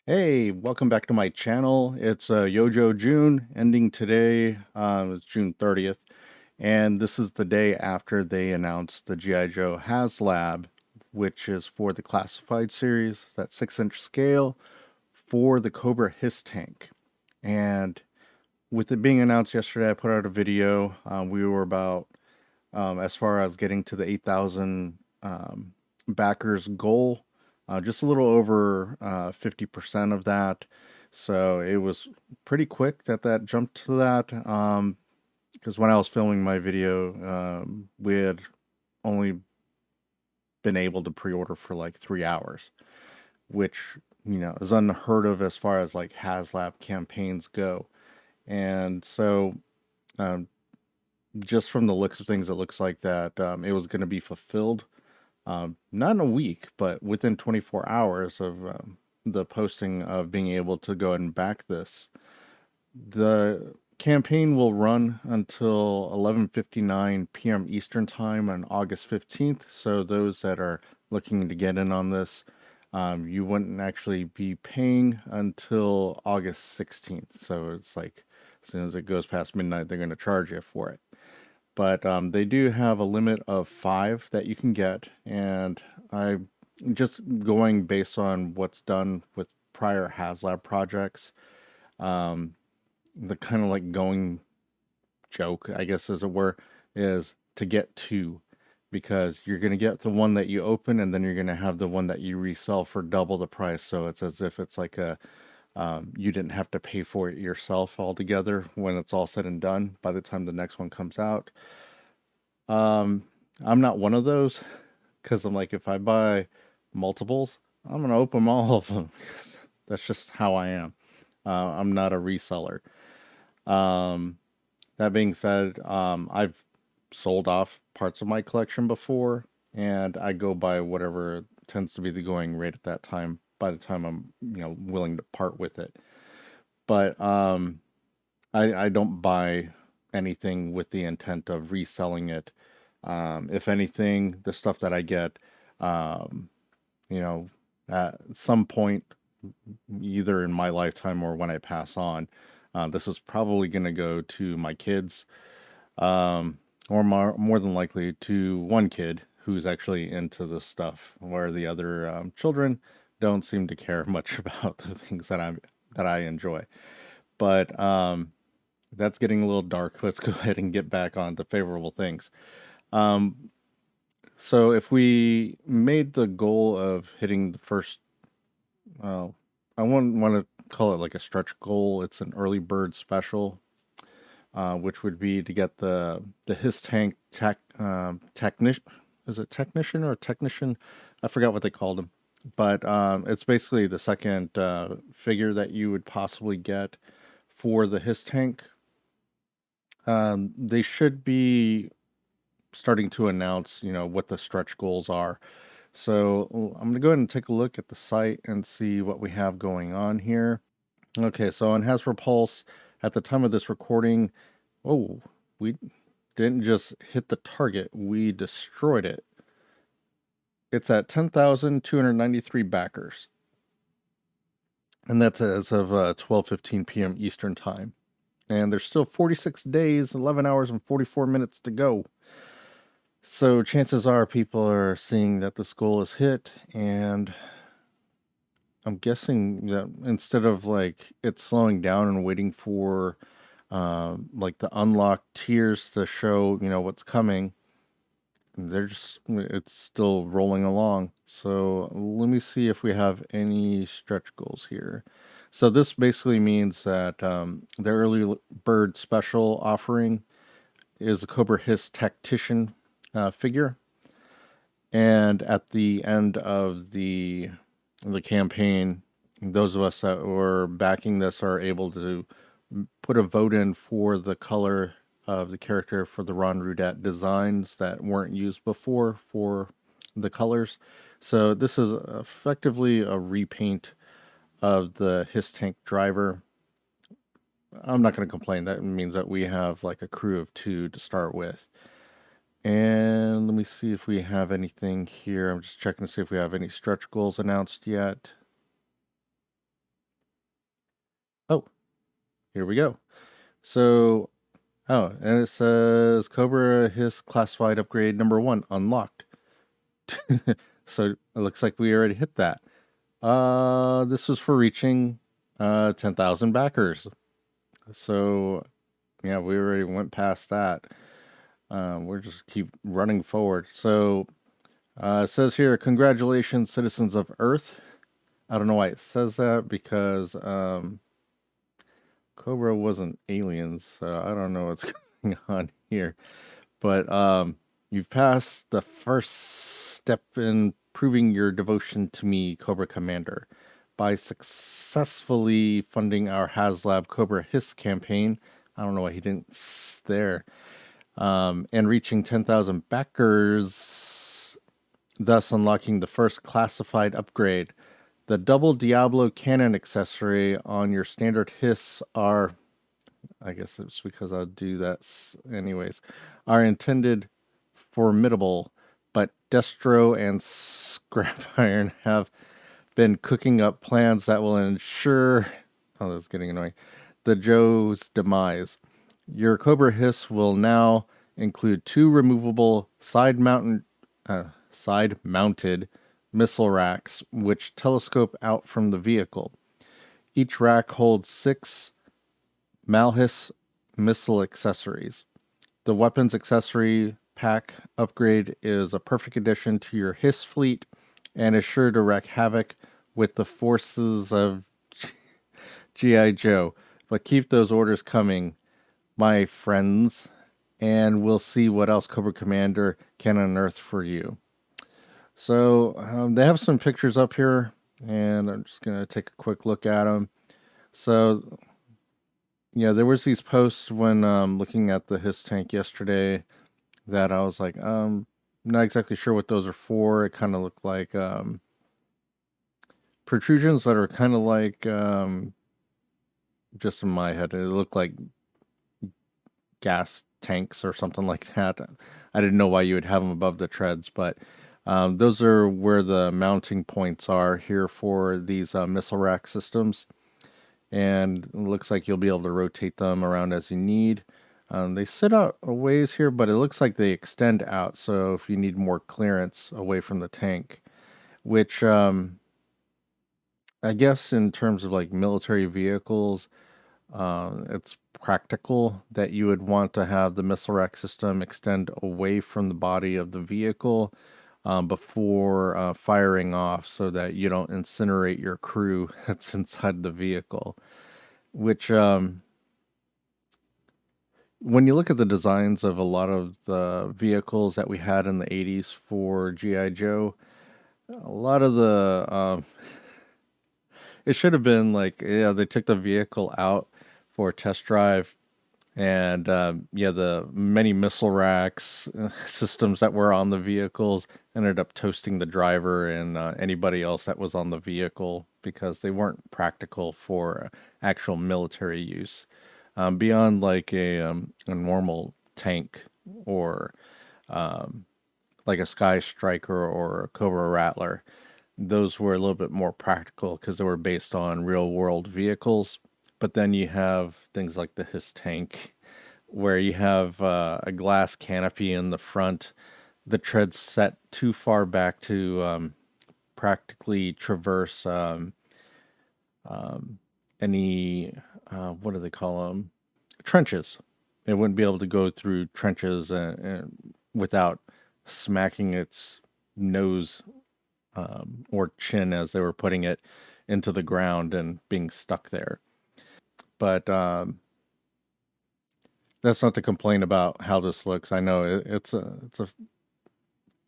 Hey, welcome back to my channel. It's Yojo June, ending today. It's June 30th, and this is the day after they announced the G.I. Joe HasLab, which is for the classified series, that 6-inch scale for the Cobra Hiss tank. And with it being announced yesterday, I put out a video. We were about as far as getting to the 8,000 backers goal, just a little over 50% of that. So it was pretty quick that jumped to that. Because when I was filming my video, we had only been able to pre-order for like 3 hours, which is unheard of as far as like HasLab campaigns go. And so um, just from the looks of things, it looks like that it was going to be fulfilled, not in a week, but within 24 hours of the posting of being able to go ahead and back this. The campaign will run until 11:59 p.m. Eastern Time on August 15th. So those that are looking to get in on this, you wouldn't actually be paying until August 16th. So it's like as soon as it goes past midnight, they're going to charge you for it. But they do have a limit of 5 that you can get, and I just going based on what's done with prior HasLab projects. Um, the kind of like going joke, I guess, as it were, is to get 2, because you're going to get the one that you open, and then you're going to have the one that you resell for double the price. So it's as if it's like a you didn't have to pay for it yourself altogether when it's all said and done by the time the next one comes out. Um, I'm not one of those, because I'm like, if I buy multiples, I'm gonna open all of them. That's just how I am. I'm not a reseller. Um, that being said, I've sold off parts of my collection before, and I go by whatever tends to be the going rate at that time. By the time I'm, willing to part with it, but I don't buy anything with the intent of reselling it. If anything, the stuff that I get, um, you know, at some point, either in my lifetime or when I pass on, this is probably going to go to my kids, um, or more than likely to one kid who's actually into this stuff, where the other children don't seem to care much about the things that I enjoy. But that's getting a little dark. Let's go ahead and get back on to favorable things. Um, so if we made the goal of hitting the first, uh, I wouldn't want to call it like a stretch goal. It's an early bird special, which would be to get the His Tank technician. Is it technician or technician? I forgot what they called him, but it's basically the second figure that you would possibly get for the His Tank. They should be starting to announce, what the stretch goals are. So I'm going to go ahead and take a look at the site and see what we have going on here. Okay, so on Has Repulse, at the time of this recording, oh, we didn't just hit the target, we destroyed it. It's at 10,293 backers. And that's as of 12:15 p.m. Eastern Time. And there's still 46 days, 11 hours, and 44 minutes to go. So chances are people are seeing that this goal is hit, and I'm guessing that instead of like it slowing down and waiting for like the unlocked tiers to show, what's coming, it's still rolling along. So let me see if we have any stretch goals here. So this basically means that the early bird special offering is a Cobra Hiss Tactician figure. And at the end of the campaign, those of us that were backing this are able to put a vote in for the color of the character for the Ron Rudat designs that weren't used before for the colors. So this is effectively a repaint of the His Tank driver. I'm not going to complain. That means that we have like a crew of 2 to start with. And let me see if we have anything here. I'm just checking to see if we have any stretch goals announced yet. here we go. So, oh, and it says Cobra Hiss classified upgrade number one unlocked. So it looks like we already hit that. This was for reaching 10,000 backers. So yeah, we already went past that. We're just keep running forward. So it says here, congratulations, citizens of Earth. I don't know why it says that because Cobra wasn't aliens, so I don't know what's going on here. But you've passed the first step in proving your devotion to me, Cobra Commander, by successfully funding our HasLab Cobra Hiss campaign. I don't know why he didn't there. And reaching 10,000 backers, thus unlocking the first classified upgrade. The double Diablo cannon accessory on your standard hiss are, I guess it's because I'll do that anyways, are intended formidable, but Destro and Scrap Iron have been cooking up plans that will ensure. Oh, that's getting annoying. The Joe's demise. Your Cobra Hiss will now include two removable side mounted missile racks, which telescope out from the vehicle. Each rack holds six Malhis missile accessories. The weapons accessory pack upgrade is a perfect addition to your Hiss fleet and is sure to wreak havoc with the forces of G.I. Joe. But keep those orders coming, my friends, and we'll see what else Cobra Commander can unearth for you. So they have some pictures up here, and I'm just gonna take a quick look at them. So yeah, there was these posts when looking at the Hiss tank yesterday that I was like, not exactly sure what those are for. It kind of looked like protrusions that are kind of like just in my head, it looked like gas tanks or something like that. I didn't know why you would have them above the treads, but those are where the mounting points are here for these missile rack systems. And it looks like you'll be able to rotate them around as you need. They sit out a ways here, but it looks like they extend out. So if you need more clearance away from the tank, which I guess in terms of like military vehicles, it's practical that you would want to have the missile rack system extend away from the body of the vehicle before firing off so that you don't incinerate your crew that's inside the vehicle. Which, when you look at the designs of a lot of the vehicles that we had in the 80s for G.I. Joe, a lot of the it should have been like, yeah, they took the vehicle out for a test drive, and yeah, the many missile racks systems that were on the vehicles ended up toasting the driver and anybody else that was on the vehicle because they weren't practical for actual military use. Beyond like a normal tank or like a Sky Striker or a Cobra Rattler, those were a little bit more practical because they were based on real world vehicles. But then you have things like the Hiss tank, where you have a glass canopy in the front, the treads set too far back to practically traverse any, what do they call them? Trenches. It wouldn't be able to go through trenches without smacking its nose or chin, as they were putting it, into the ground and being stuck there. But that's not to complain about how this looks. I know it's a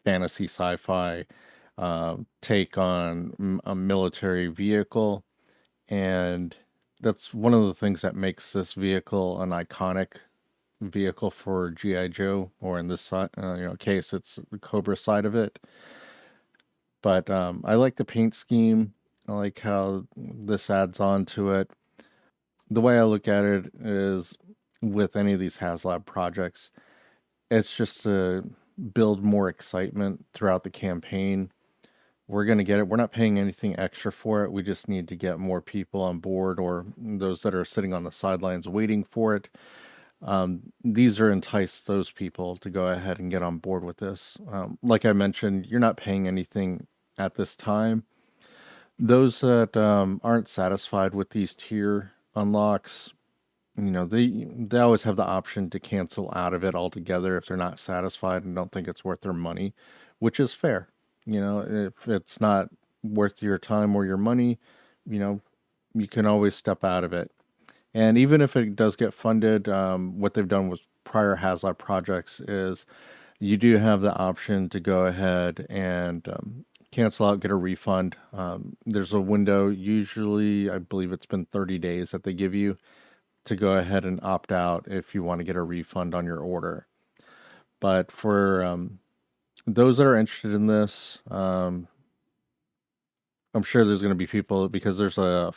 fantasy sci-fi take on a military vehicle, and that's one of the things that makes this vehicle an iconic vehicle for GI Joe, or in this case, it's the Cobra side of it. But I like the paint scheme. I like how this adds on to it. The way I look at it is, with any of these HasLab projects, it's just to build more excitement throughout the campaign, we're going to get it. We're not paying anything extra for it. We just need to get more people on board, or those that are sitting on the sidelines waiting for it. These are entice those people to go ahead and get on board with this. Like I mentioned, you're not paying anything at this time. Those that aren't satisfied with these tier unlocks, they always have the option to cancel out of it altogether if they're not satisfied and don't think it's worth their money, which is fair. If it's not worth your time or your money, you know, you can always step out of it. And even if it does get funded, what they've done with prior HasLab projects is you do have the option to go ahead and cancel out, get a refund. There's a window, usually, I believe it's been 30 days that they give you to go ahead and opt out if you want to get a refund on your order. But for those that are interested in this, I'm sure there's going to be people, because there's a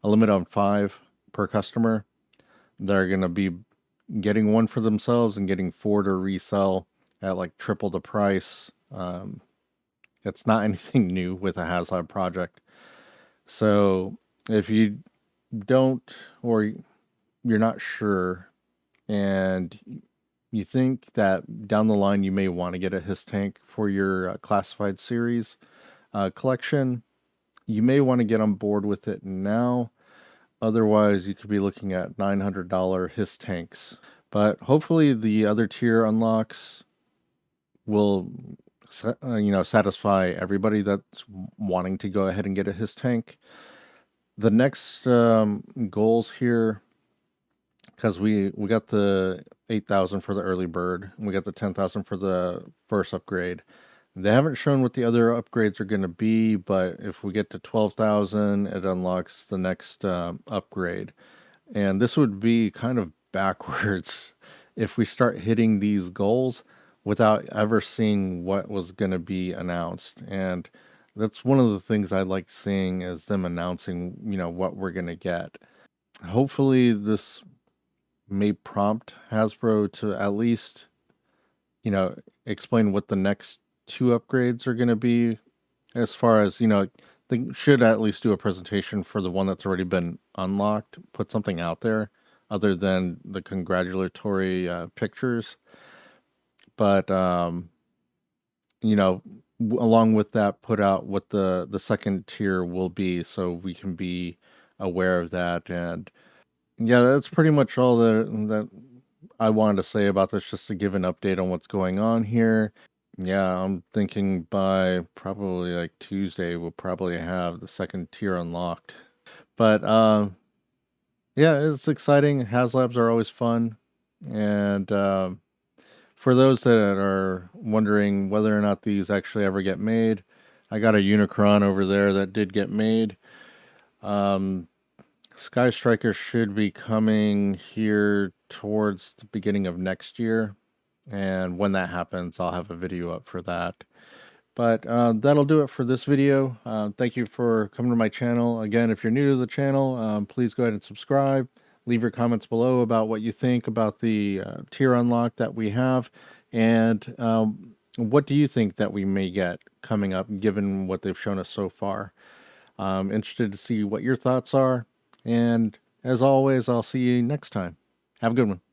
limit on 5 per customer. They're going to be getting one for themselves and getting 4 to resell at like triple the price. It's not anything new with a HasLab project. So if you don't, or you're not sure, and you think that down the line you may want to get a HISS tank for your classified series collection, you may want to get on board with it now. Otherwise, you could be looking at $900 HISS tanks. But hopefully the other tier unlocks will satisfy everybody that's wanting to go ahead and get a HISS tank. The next goals here, because we got the 8,000 for the early bird, and we got the 10,000 for the first upgrade. They haven't shown what the other upgrades are going to be, but if we get to 12,000, it unlocks the next upgrade. And this would be kind of backwards if we start hitting these goals without ever seeing what was going to be announced. And that's one of the things I like seeing, is them announcing, what we're going to get. Hopefully this may prompt Hasbro to at least, explain what the next 2 upgrades are going to be, as far as, they should at least do a presentation for the one that's already been unlocked, put something out there other than the congratulatory pictures. But, along with that, put out what the second tier will be, so we can be aware of that. And yeah, that's pretty much all that I wanted to say about this, just to give an update on what's going on here. Yeah, I'm thinking by probably like Tuesday, we'll probably have the second tier unlocked. But yeah, it's exciting. HasLabs are always fun. And for those that are wondering whether or not these actually ever get made, I got a Unicron over there that did get made. Sky Striker should be coming here towards the beginning of next year. And when that happens, I'll have a video up for that. But that'll do it for this video. Thank you for coming to my channel. Again, if you're new to the channel, please go ahead and subscribe. Leave your comments below about what you think about the tier unlock that we have. And what do you think that we may get coming up, given what they've shown us so far? I'm interested to see what your thoughts are. And as always, I'll see you next time. Have a good one.